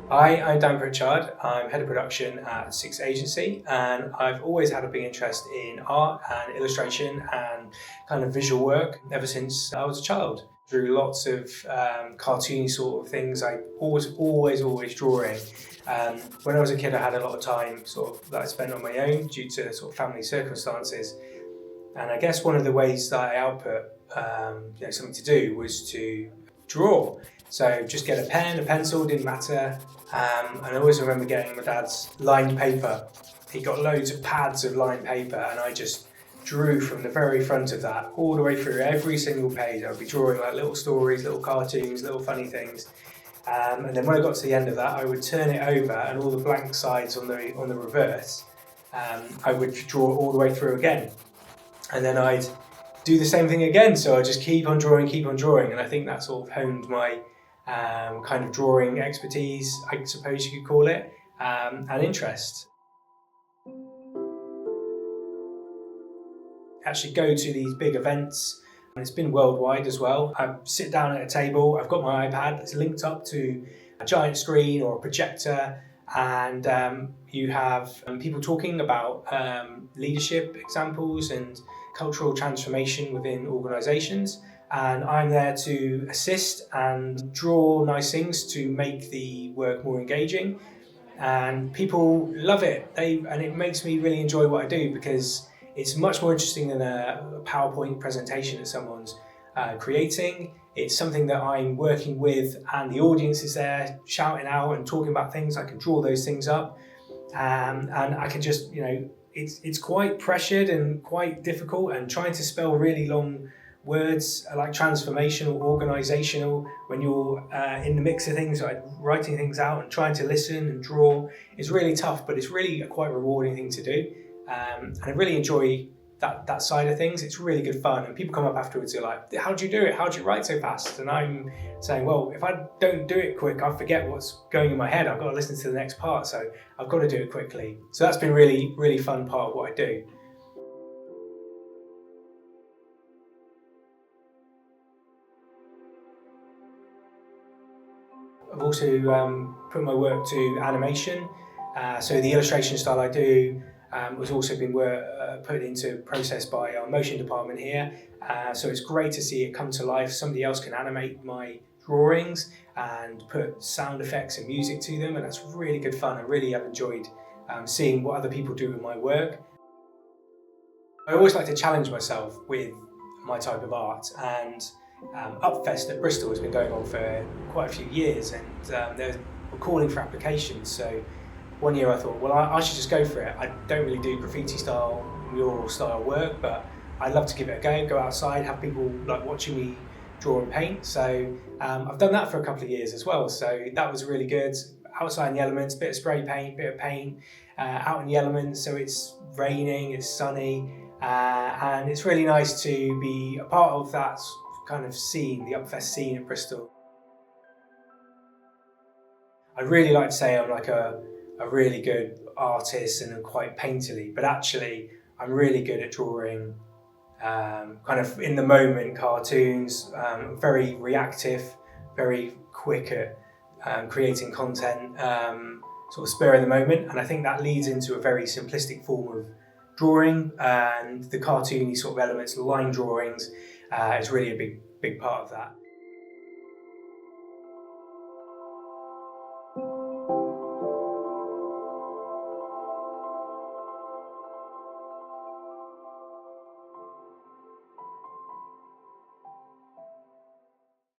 I'm Dan Pritchard. I'm head of production at Six Agency, and I've always had a big interest in art and illustration and kind of visual work ever since I was a child. Drew lots of cartoony sort of things. I always drawing. When I was a kid, I had a lot of time sort of that I spent on my own due to sort of family circumstances. And I guess one of the ways that I output something to do was to draw. So just get a pen, a pencil, didn't matter. And I always remember getting my dad's lined paper. He got loads of pads of lined paper, and I just drew from the very front of that all the way through every single page. I would be drawing like little stories, little cartoons, little funny things. And then when I got to the end of that, I would turn it over, and all the blank sides on the reverse, I would draw all the way through again. And then I'd do the same thing again. So I just keep on drawing. And I think that sort of honed my kind of drawing expertise, I suppose you could call it, and interest. Actually go to these big events, and it's been worldwide as well. I sit down at a table, I've got my iPad, it's linked up to a giant screen or a projector, and you have people talking about leadership examples and cultural transformation within organisations, and I'm there to assist and draw nice things to make the work more engaging, and people love it. And it makes me really enjoy what I do, because it's much more interesting than a PowerPoint presentation that someone's creating. It's something that I'm working with, and the audience is there shouting out and talking about things. I can draw those things up, and I can just, it's quite pressured and quite difficult, and trying to spell really long words like transformational, organisational, when you're in the mix of things, like writing things out and trying to listen and draw, is really tough, but it's really a quite rewarding thing to do. And I really enjoy that side of things. It's really good fun, and people come up afterwards, they're like, how do you do it? How do you write so fast? And I'm saying, well, if I don't do it quick, I forget what's going in my head. I've got to listen to the next part, so I've got to do it quickly. So that's been really, really fun part of what I do. I've also put my work to animation. So the illustration style I do was also been put into process by our motion department here. So it's great to see it come to life. Somebody else can animate my drawings and put sound effects and music to them, and that's really good fun. I really have enjoyed seeing what other people do with my work. I always like to challenge myself with my type of art, and Upfest at Bristol has been going on for quite a few years, and they're calling for applications. So one year I thought, well, I should just go for it. I don't really do graffiti style, mural style work, but I'd love to give it a go outside, have people like watching me draw and paint. So I've done that for a couple of years as well. So that was really good. Outside in the elements, bit of spray paint, bit of paint, out in the elements. So it's raining, it's sunny, and it's really nice to be a part of that kind of scene, the Upfest scene at Bristol. I'd really like to say I'm like a really good artist and I'm quite painterly, but actually I'm really good at drawing kind of in the moment cartoons, very reactive, very quick at creating content, sort of spur of the moment, and I think that leads into a very simplistic form of drawing, and the cartoony sort of elements, line drawings, is really a big part of that.